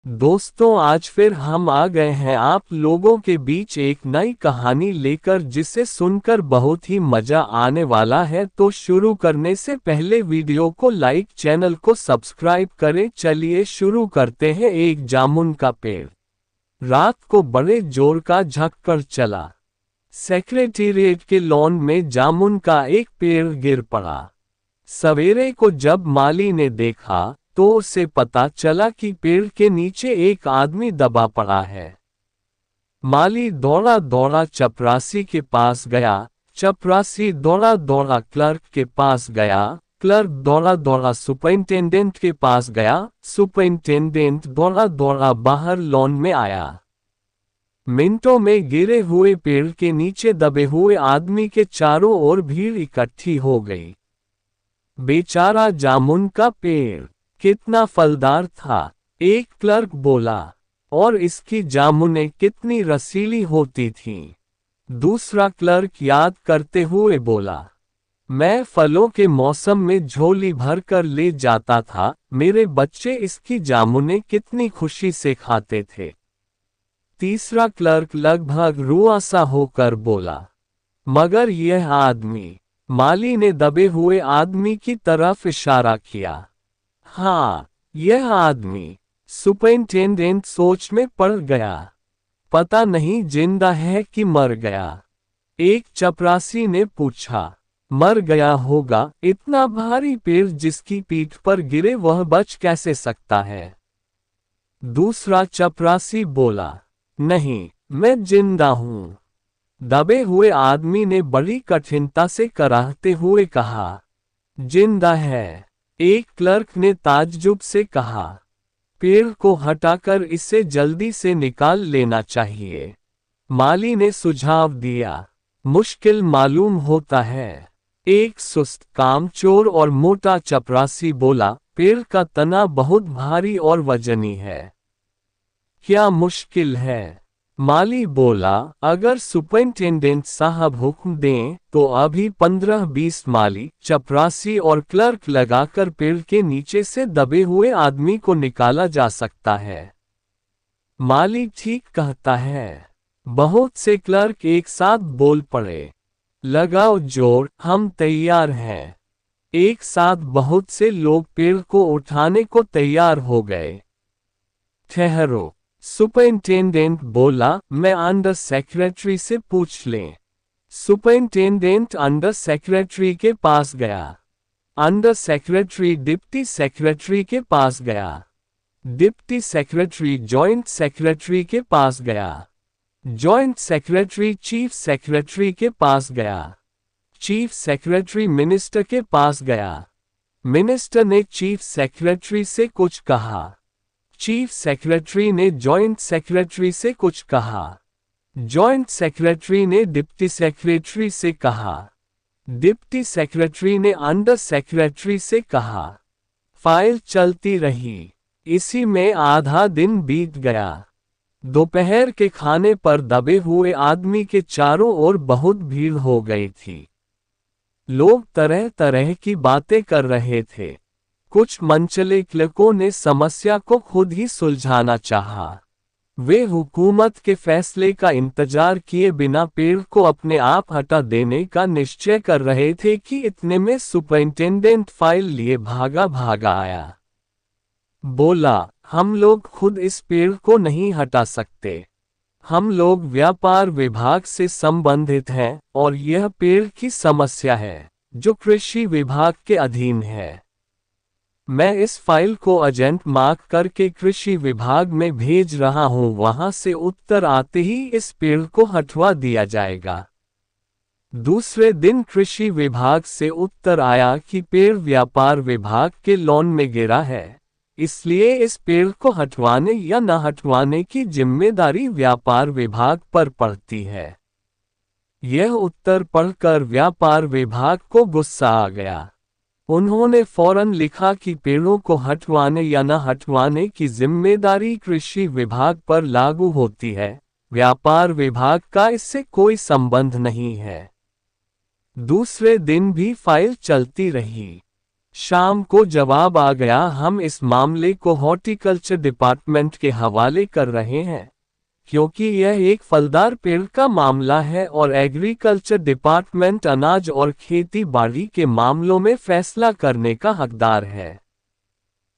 दोस्तों, आज फिर हम आ गए हैं आप लोगों के बीच एक नई कहानी लेकर जिसे सुनकर बहुत ही मजा आने वाला है। तो शुरू करने से पहले वीडियो को लाइक, चैनल को सब्सक्राइब करें। चलिए शुरू करते हैं। एक जामुन का पेड़ रात को बड़े जोर का झक्कर चला। सेक्रेटेरिएट के लॉन में जामुन का एक पेड़ गिर पड़ा। सवेरे को जब माली ने देखा तो उसे पता चला कि पेड़ के नीचे एक आदमी दबा पड़ा है। माली दौड़ा दौड़ा चपरासी के पास गया। चपरासी दौड़ा दौड़ा क्लर्क के पास गया। क्लर्क दौड़ा दौड़ा सुपरिंटेंडेंट के पास गया। सुपरिंटेंडेंट दौड़ा दौड़ा बाहर लॉन में आया। मिनटों में गिरे हुए पेड़ के नीचे दबे हुए आदमी के चारों ओर भीड़ इकट्ठी हो गई। बेचारा जामुन का पेड़ कितना फलदार था, एक क्लर्क बोला, और इसकी जामुनें कितनी रसीली होती थीं। दूसरा क्लर्क याद करते हुए बोला, मैं फलों के मौसम में झोली भर कर ले जाता था। मेरे बच्चे इसकी जामुनें कितनी खुशी से खाते थे। तीसरा क्लर्क लगभग रुआसा होकर बोला, मगर यह आदमी। माली ने दबे हुए आदमी की तरफ इशारा किया। हाँ, यह आदमी। सुपरिंटेंडेंट सोच में पड़ गया। पता नहीं जिंदा है कि मर गया। एक चपरासी ने पूछा, मर गया होगा, इतना भारी पेड़ जिसकी पीठ पर गिरे वह बच कैसे सकता है। दूसरा चपरासी बोला, नहीं, मैं जिंदा हूं। दबे हुए आदमी ने बड़ी कठिनता से कराहते हुए कहा, जिंदा है। एक क्लर्क ने ताज्जुब से कहा, पेड़ को हटाकर इसे जल्दी से निकाल लेना चाहिए। माली ने सुझाव दिया, मुश्किल मालूम होता है। एक सुस्त, कामचोर और मोटा चपरासी बोला, पेड़ का तना बहुत भारी और वजनी है। क्या मुश्किल है? माली बोला, अगर सुपरिंटेंडेंट साहब हुक्म दें तो अभी 15-20 माली, चपरासी और क्लर्क लगाकर पेड़ के नीचे से दबे हुए आदमी को निकाला जा सकता है। माली ठीक कहता है। बहुत से क्लर्क एक साथ बोल पड़े, लगाओ जोर, हम तैयार हैं। एक साथ बहुत से लोग पेड़ को उठाने को तैयार हो गए। ठहरो, सुपरिंटेंडेंट बोला, मैं अंडर सेक्रेटरी से पूछ लें। सुपरिंटेंडेंट अंडर सेक्रेटरी के पास गया। अंडर सेक्रेटरी डिप्टी सेक्रेटरी के पास गया। डिप्टी सेक्रेटरी जॉइंट सेक्रेटरी के पास गया। जॉइंट सेक्रेटरी चीफ सेक्रेटरी के पास गया। चीफ सेक्रेटरी मिनिस्टर के पास गया। मिनिस्टर ने चीफ सेक्रेटरी से कुछ कहा। चीफ सेक्रेटरी ने जॉइंट सेक्रेटरी से कुछ कहा। जॉइंट सेक्रेटरी ने डिप्टी सेक्रेटरी से कहा। डिप्टी सेक्रेटरी ने अंडर सेक्रेटरी से कहा। फाइल चलती रही। इसी में आधा दिन बीत गया। दोपहर के खाने पर दबे हुए आदमी के चारों ओर बहुत भीड़ हो गई थी। लोग तरह तरह की बातें कर रहे थे। कुछ मनचले क्लर्कों ने समस्या को खुद ही सुलझाना चाहा। वे हुकूमत के फैसले का इंतजार किए बिना पेड़ को अपने आप हटा देने का निश्चय कर रहे थे कि इतने में सुपरिंटेंडेंट फाइल लिए भागा आया। बोला, हम लोग खुद इस पेड़ को नहीं हटा सकते। हम लोग व्यापार विभाग से संबंधित हैं और यह पेड़ की समस्या है जो कृषि विभाग के अधीन है। मैं इस फाइल को एजेंट मार्क करके कृषि विभाग में भेज रहा हूं। वहां से उत्तर आते ही इस पेड़ को हटवा दिया जाएगा। दूसरे दिन कृषि विभाग से उत्तर आया कि पेड़ व्यापार विभाग के लॉन में गिरा है, इसलिए इस पेड़ को हटवाने या न हटवाने की जिम्मेदारी व्यापार विभाग पर पड़ती है। यह उत्तर पढ़कर व्यापार विभाग को गुस्सा आ गया। उन्होंने फौरन लिखा कि पेड़ों को हटवाने या न हटवाने की जिम्मेदारी कृषि विभाग पर लागू होती है। व्यापार विभाग का इससे कोई संबंध नहीं है। दूसरे दिन भी फाइल चलती रही। शाम को जवाब आ गया। हम इस मामले को हॉर्टिकल्चर डिपार्टमेंट के हवाले कर रहे हैं, क्योंकि यह एक फलदार पेड़ का मामला है और एग्रीकल्चर डिपार्टमेंट अनाज और खेती बाड़ी के मामलों में फैसला करने का हकदार है।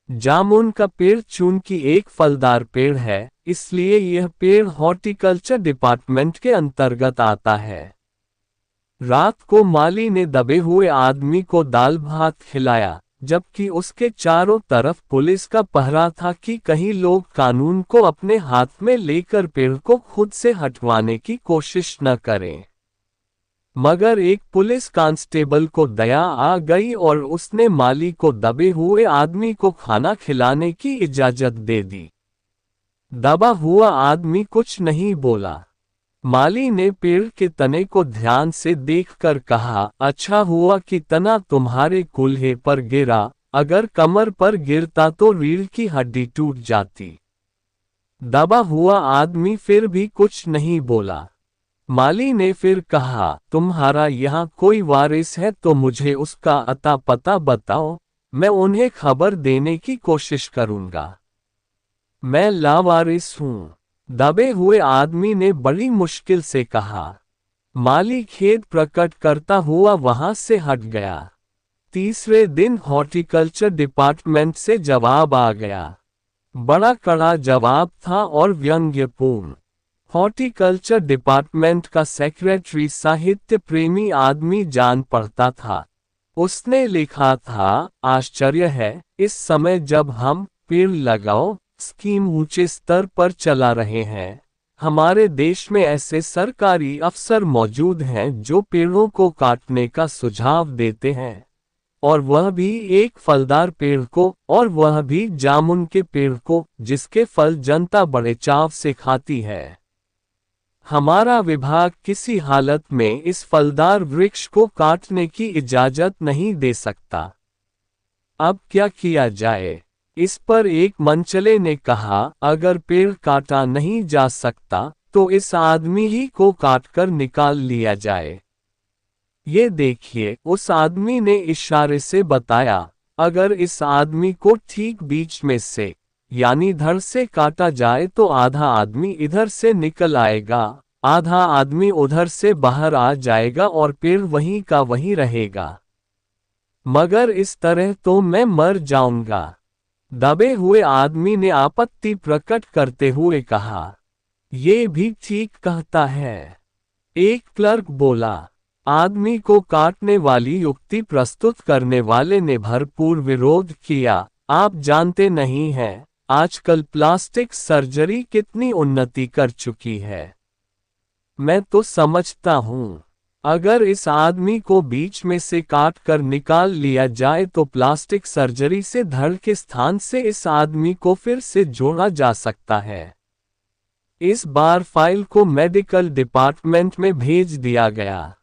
जामुन का पेड़ चूंकि एक फलदार पेड़ है, इसलिए यह पेड़ हॉर्टिकल्चर डिपार्टमेंट के अंतर्गत आता है। रात को माली ने दबे हुए आदमी को दाल भात खिलाया, जबकि उसके चारों तरफ पुलिस का पहरा था कि कहीं लोग कानून को अपने हाथ में लेकर पेड़ को खुद से हटवाने की कोशिश न करें। मगर एक पुलिस कांस्टेबल को दया आ गई और उसने माली को दबे हुए आदमी को खाना खिलाने की इजाजत दे दी। दबा हुआ आदमी कुछ नहीं बोला। माली ने पेड़ के तने को ध्यान से देखकर कहा, अच्छा हुआ कि तना तुम्हारे कूल्हे पर गिरा, अगर कमर पर गिरता तो रीढ़ की हड्डी टूट जाती। दबा हुआ आदमी फिर भी कुछ नहीं बोला। माली ने फिर कहा, तुम्हारा यहाँ कोई वारिस है तो मुझे उसका अता पता बताओ, मैं उन्हें खबर देने की कोशिश करूँगा। मैं लावारिस हूँ, दबे हुए आदमी ने बड़ी मुश्किल से कहा। माली खेद प्रकट करता हुआ वहां से हट गया। तीसरे दिन हॉर्टिकल्चर डिपार्टमेंट से जवाब आ गया। बड़ा कड़ा जवाब था और व्यंग्यपूर्ण। हॉर्टिकल्चर डिपार्टमेंट का सेक्रेटरी साहित्य प्रेमी आदमी जान पड़ता था। उसने लिखा था, आश्चर्य है, इस समय जब हम पेड़ लगाओ स्कीम ऊंचे स्तर पर चला रहे हैं, हमारे देश में ऐसे सरकारी अफसर मौजूद हैं जो पेड़ों को काटने का सुझाव देते हैं, और वह भी एक फलदार पेड़ को, और वह भी जामुन के पेड़ को, जिसके फल जनता बड़े चाव से खाती है। हमारा विभाग किसी हालत में इस फलदार वृक्ष को काटने की इजाजत नहीं दे सकता। अब क्या किया जाए? इस पर एक मनचले ने कहा, अगर पेड़ काटा नहीं जा सकता तो इस आदमी ही को काटकर निकाल लिया जाए। ये देखिए, उस आदमी ने इशारे से बताया, अगर इस आदमी को ठीक बीच में से यानी धड़ से काटा जाए तो आधा आदमी इधर से निकल आएगा, आधा आदमी उधर से बाहर आ जाएगा और पेड़ वहीं का वहीं रहेगा। मगर इस तरह तो मैं मर जाऊंगा। दबे हुए आदमी ने आपत्ति प्रकट करते हुए कहा, ये भी ठीक कहता है। एक क्लर्क बोला। आदमी को काटने वाली युक्ति प्रस्तुत करने वाले ने भरपूर विरोध किया। आप जानते नहीं हैं, आजकल प्लास्टिक सर्जरी कितनी उन्नति कर चुकी है। मैं तो समझता हूँ, अगर इस आदमी को बीच में से काट कर निकाल लिया जाए तो प्लास्टिक सर्जरी से धड़ के स्थान से इस आदमी को फिर से जोड़ा जा सकता है। इस बार फाइल को मेडिकल डिपार्टमेंट में भेज दिया गया।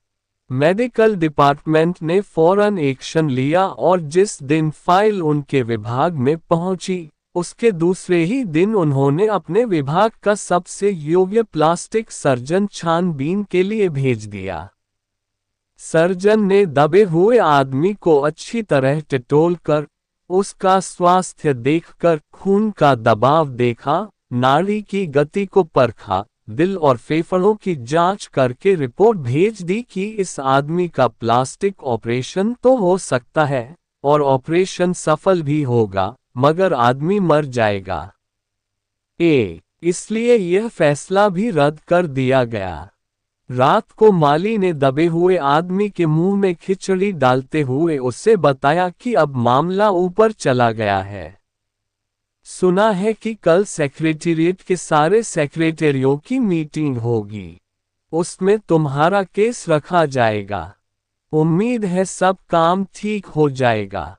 मेडिकल डिपार्टमेंट ने फौरन एक्शन लिया और जिस दिन फाइल उनके विभाग में पहुंची, उसके दूसरे ही दिन उन्होंने अपने विभाग का सबसे योग्य प्लास्टिक सर्जन छानबीन के लिए भेज दिया। सर्जन ने दबे हुए आदमी को अच्छी तरह टटोलकर, उसका स्वास्थ्य देखकर, खून का दबाव देखा, नाड़ी की गति को परखा, दिल और फेफड़ों की जांच करके रिपोर्ट भेज दी कि इस आदमी का प्लास्टिक ऑपरेशन तो हो सकता है और ऑपरेशन सफल भी होगा, मगर आदमी मर जाएगा। इसलिए यह फैसला भी रद्द कर दिया गया। रात को माली ने दबे हुए आदमी के मुंह में खिचड़ी डालते हुए उससे बताया कि अब मामला ऊपर चला गया है। सुना है कि कल सेक्रेटेरिएट के सारे सेक्रेटरियों की मीटिंग होगी, उसमें तुम्हारा केस रखा जाएगा। उम्मीद है सब काम ठीक हो जाएगा।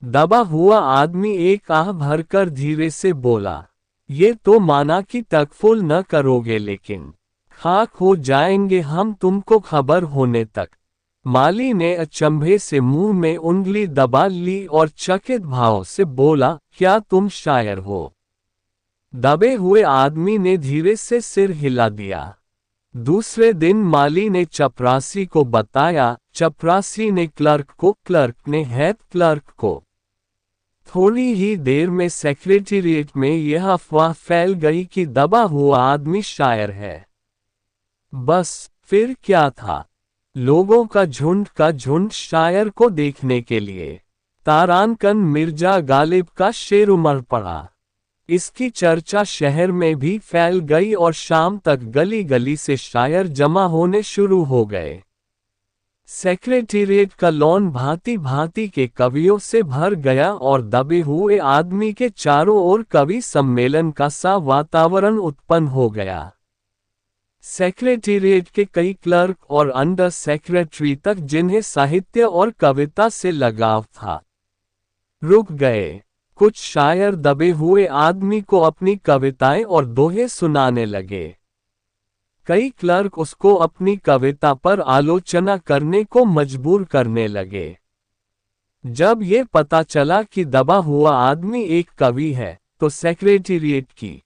दबा हुआ आदमी एक आह भरकर धीरे से बोला, ये तो माना कि तकफुल न करोगे, लेकिन खाक हो जाएंगे हम तुमको खबर होने तक। माली ने अचंभे से मुंह में उंगली दबा ली और चकित भाव से बोला, क्या तुम शायर हो? दबे हुए आदमी ने धीरे से सिर हिला दिया। दूसरे दिन माली ने चपरासी को बताया, चपरासी ने क्लर्क को, क्लर्क ने हेड क्लर्क को। थोड़ी ही देर में सेक्रेटेरिएट में यह अफवाह फैल गई कि दबा हुआ आदमी शायर है। बस फिर क्या था, लोगों का झुंड शायर को देखने के लिए तारानकन मिर्जा गालिब का शेर उमड़ पड़ा। इसकी चर्चा शहर में भी फैल गई और शाम तक गली गली से शायर जमा होने शुरू हो गए। सेक्रेटेरिएट का लॉन भांति भांति के कवियों से भर गया और दबे हुए आदमी के चारों ओर कवि सम्मेलन का सा वातावरण उत्पन्न हो गया। सेक्रेटेरिएट के कई क्लर्क और अंडर सेक्रेटरी तक, जिन्हें साहित्य और कविता से लगाव था, रुक गए। कुछ शायर दबे हुए आदमी को अपनी कविताएं और दोहे सुनाने लगे। कई क्लर्क उसको अपनी कविता पर आलोचना करने को मजबूर करने लगे। जब ये पता चला कि दबा हुआ आदमी एक कवि है, तो सेक्रेटेरिएट की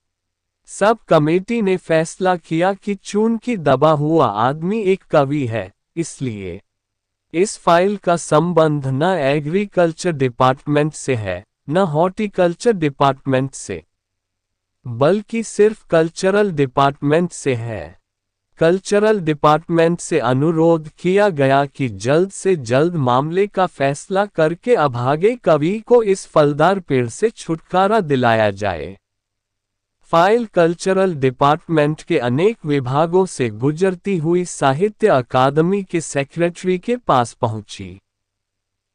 सब कमेटी ने फैसला किया कि चूंकि दबा हुआ आदमी एक कवि है, इसलिए इस फाइल का संबंध न एग्रीकल्चर डिपार्टमेंट से है, न हॉर्टिकल्चर डिपार्टमेंट से, बल्कि सिर्फ कल्चरल डिपार्टमेंट से है। कल्चरल डिपार्टमेंट से अनुरोध किया गया कि जल्द से जल्द मामले का फैसला करके अभागे कवि को इस फलदार पेड़ से छुटकारा दिलाया जाए। फाइल कल्चरल डिपार्टमेंट के अनेक विभागों से गुजरती हुई साहित्य अकादमी के सेक्रेटरी के पास पहुंची।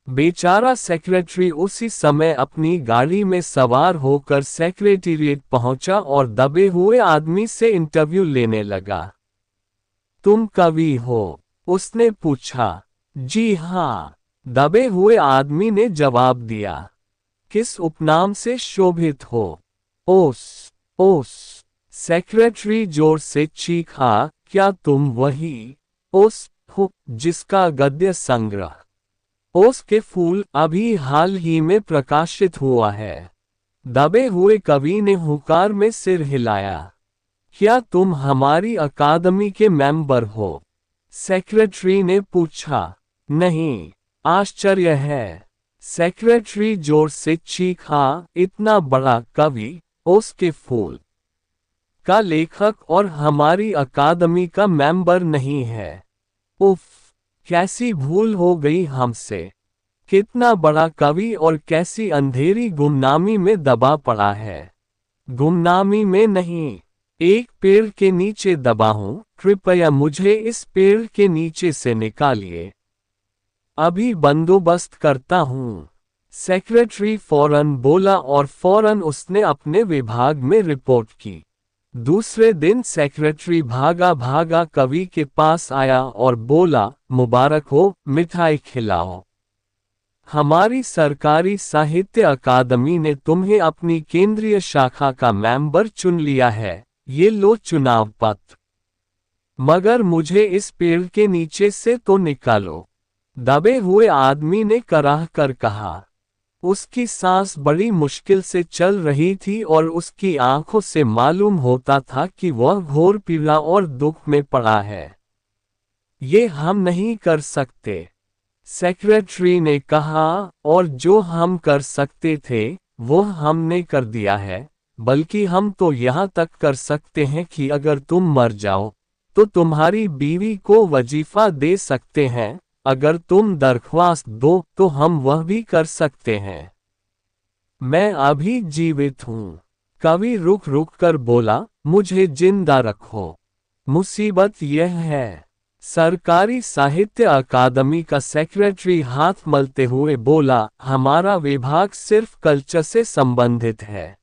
बेचारा सेक्रेटरी उसी समय अपनी गाड़ी में सवार होकर सेक्रेटेरिएट पहुंचा और दबे हुए आदमी से इंटरव्यू लेने लगा। तुम कवि हो? उसने पूछा। जी हाँ, दबे हुए आदमी ने जवाब दिया। किस उपनाम से शोभित हो? ओस। सेक्रेटरी जोर से चीखा, क्या तुम वही ओस हो जिसका गद्य संग्रह ओस के फूल अभी हाल ही में प्रकाशित हुआ है? दबे हुए कवि ने हुंकार में सिर हिलाया। क्या तुम हमारी अकादमी के मेंबर हो? सेक्रेटरी ने पूछा। नहीं, आश्चर्य है। सेक्रेटरी जोर से चीखा, इतना बड़ा कवि, ओस के फूल का लेखक और हमारी अकादमी का मेंबर नहीं है। उफ, कैसी भूल हो गई हमसे। कितना बड़ा कवि और कैसी अंधेरी गुमनामी में दबा पड़ा है। गुमनामी में नहीं, एक पेड़ के नीचे दबा हूं, कृपया मुझे इस पेड़ के नीचे से निकालिए। अभी बंदोबस्त करता हूं। सेक्रेटरी फौरन बोला और फौरन उसने अपने विभाग में रिपोर्ट की। दूसरे दिन सेक्रेटरी भागा भागा कवि के पास आया और बोला, मुबारक हो, मिठाई खिलाओ। हमारी सरकारी साहित्य अकादमी ने तुम्हें अपनी केंद्रीय शाखा का मेंबर चुन लिया है, ये लो चुनाव पत्र। मगर मुझे इस पेड़ के नीचे से तो निकालो। दबे हुए आदमी ने कराह कर कहा। उसकी सांस बड़ी मुश्किल से चल रही थी और उसकी आंखों से मालूम होता था कि वह घोर पीड़ा और दुख में पड़ा है। ये हम नहीं कर सकते, सेक्रेटरी ने कहा, और जो हम कर सकते थे वो हमने कर दिया है। बल्कि हम तो यहाँ तक कर सकते हैं कि अगर तुम मर जाओ तो तुम्हारी बीवी को वजीफा दे सकते हैं। अगर तुम दरख्वास्त दो तो हम वह भी कर सकते हैं। मैं अभी जीवित हूँ। कवि रुक रुक कर बोला, मुझे जिंदा रखो। मुसीबत यह है। सरकारी साहित्य अकादमी का सेक्रेटरी हाथ मलते हुए बोला, हमारा विभाग सिर्फ कल्चर से संबंधित है।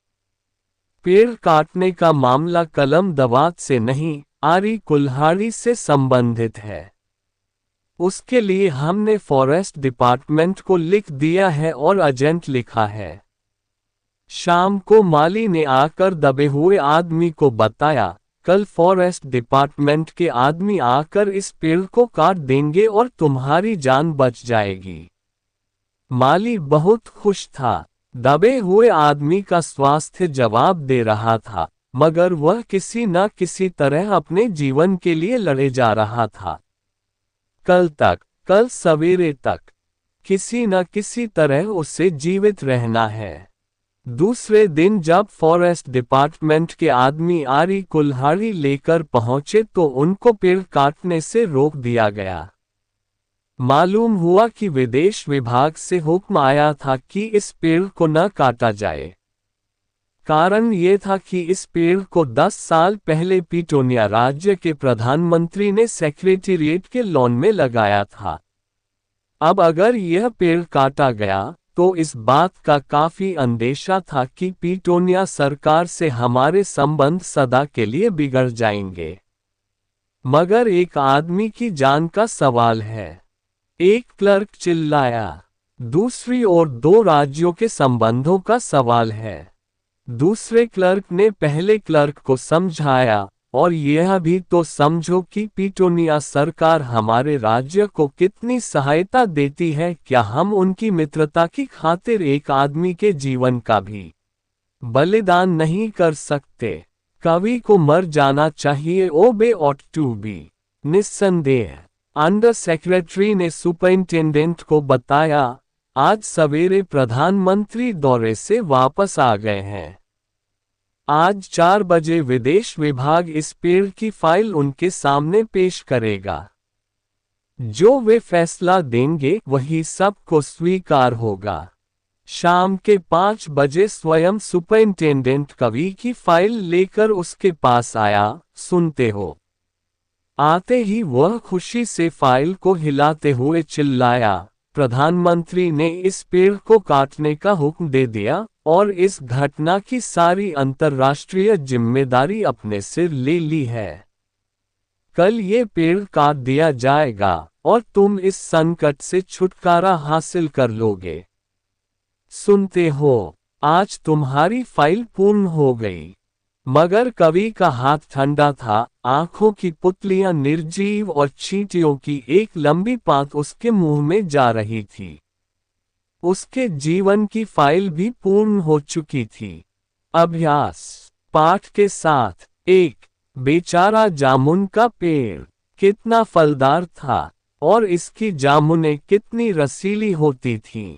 पेड़ काटने का मामला कलम दवात से नहीं, आरी कुल्हाड़ी से संबंधित है। उसके लिए हमने फॉरेस्ट डिपार्टमेंट को लिख दिया है और एजेंट लिखा है। शाम को माली ने आकर दबे हुए आदमी को बताया, कल फॉरेस्ट डिपार्टमेंट के आदमी आकर इस पेड़ को काट देंगे और तुम्हारी जान बच जाएगी। माली बहुत खुश था। दबे हुए आदमी का स्वास्थ्य जवाब दे रहा था, मगर वह किसी न किसी तरह अपने जीवन के लिए लड़े जा रहा था। कल सवेरे तक किसी न किसी तरह उसे जीवित रहना है। दूसरे दिन जब फॉरेस्ट डिपार्टमेंट के आदमी आरी कुल्हाड़ी लेकर पहुंचे तो उनको पेड़ काटने से रोक दिया गया। मालूम हुआ कि विदेश विभाग से हुक्म आया था कि इस पेड़ को न काटा जाए। कारण ये था कि इस पेड़ को 10 साल पहले पिटोनिया राज्य के प्रधानमंत्री ने सेक्रेटेरिएट के लॉन में लगाया था। अब अगर यह पेड़ काटा गया तो इस बात का काफी अंदेशा था कि पिटोनिया सरकार से हमारे संबंध सदा के लिए बिगड़ जाएंगे। मगर एक आदमी की जान का सवाल है, एक क्लर्क चिल्लाया। दूसरी ओर 2 राज्यों के संबंधों का सवाल है। दूसरे क्लर्क ने पहले क्लर्क को समझाया, और यह भी तो समझो कि पिटोनिया सरकार हमारे राज्य को कितनी सहायता देती है, क्या हम उनकी मित्रता की खातिर एक आदमी के जीवन का भी बलिदान नहीं कर सकते? कवि को मर जाना चाहिए, ओबे ऑट टू बी। निस्संदेह अंडर सेक्रेटरी ने सुपरिंटेंडेंट को बताया, आज सवेरे प्रधानमंत्री दौरे से वापस आ गए हैं। आज 4 बजे विदेश विभाग इस पेड़ की फाइल उनके सामने पेश करेगा। जो वे फैसला देंगे वही सबको स्वीकार होगा। शाम के 5 बजे स्वयं सुपरिंटेंडेंट कवि की फाइल लेकर उसके पास आया। सुनते हो? आते ही वह खुशी से फाइल को हिलाते हुए चिल्लाया, प्रधानमंत्री ने इस पेड़ को काटने का हुक्म दे दिया और इस घटना की सारी अंतर्राष्ट्रीय जिम्मेदारी अपने सिर ले ली है। कल ये पेड़ काट दिया जाएगा और तुम इस संकट से छुटकारा हासिल कर लोगे। सुनते हो? आज तुम्हारी फाइल पूर्ण हो गई। मगर कवि का हाथ ठंडा था, आंखों की पुतलियां निर्जीव और चींटियों की एक लंबी पात उसके मुंह में जा रही थी। उसके जीवन की फाइल भी पूर्ण हो चुकी थी। अभ्यास पाठ के साथ। 1 बेचारा जामुन का पेड़ कितना फलदार था और इसकी जामुनें कितनी रसीली होती थीं।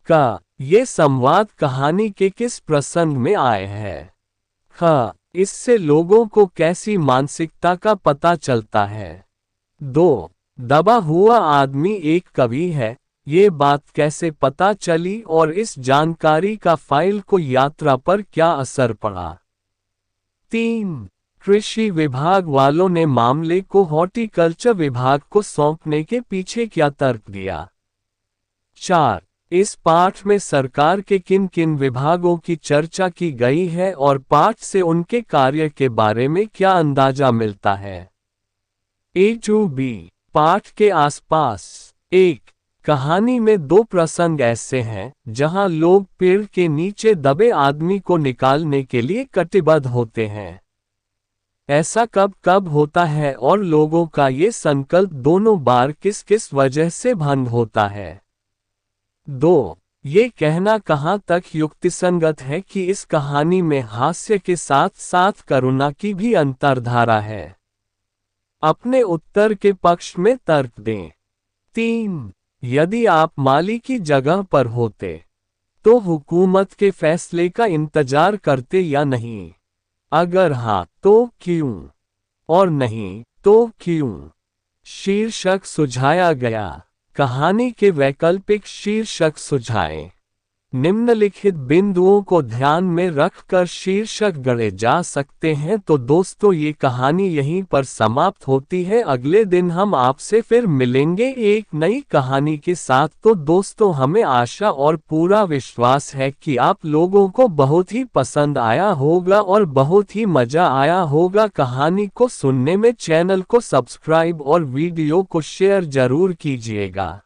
का ये संवाद कहानी के किस प्रसंग में आए हैं? इससे लोगों को कैसी मानसिकता का पता चलता है? 2 दबा हुआ आदमी एक कवि है, ये बात कैसे पता चली और इस जानकारी का फाइल को यात्रा पर क्या असर पड़ा? 3 कृषि विभाग वालों ने मामले को हॉर्टिकल्चर विभाग को सौंपने के पीछे क्या तर्क दिया? 4 इस पाठ में सरकार के किन किन विभागों की चर्चा की गई है और पाठ से उनके कार्य के बारे में क्या अंदाजा मिलता है? A to B पाठ के आसपास। 1 कहानी में 2 प्रसंग ऐसे हैं जहां लोग पेड़ के नीचे दबे आदमी को निकालने के लिए कटिबद्ध होते हैं। ऐसा कब कब होता है और लोगों का ये संकल्प दोनों बार किस किस वजह से भंग होता है? 2 ये कहना कहां तक युक्तिसंगत है कि इस कहानी में हास्य के साथ साथ करुणा की भी अंतर्धारा है? अपने उत्तर के पक्ष में तर्क दें। 3 यदि आप माली की जगह पर होते तो हुकूमत के फैसले का इंतजार करते या नहीं? अगर हाँ तो क्यों, और नहीं तो क्यों? शीर्षक सुझाया गया। कहानी के वैकल्पिक शीर्षक सुझाएं। निम्नलिखित बिंदुओं को ध्यान में रखकर शीर्षक गढ़े जा सकते हैं। तो दोस्तों, ये कहानी यहीं पर समाप्त होती है। अगले दिन हम आपसे फिर मिलेंगे एक नई कहानी के साथ। तो दोस्तों, हमें आशा और पूरा विश्वास है कि आप लोगों को बहुत ही पसंद आया होगा और बहुत ही मजा आया होगा कहानी को सुनने में। चैनल को सब्सक्राइब और वीडियो को शेयर जरूर कीजिएगा।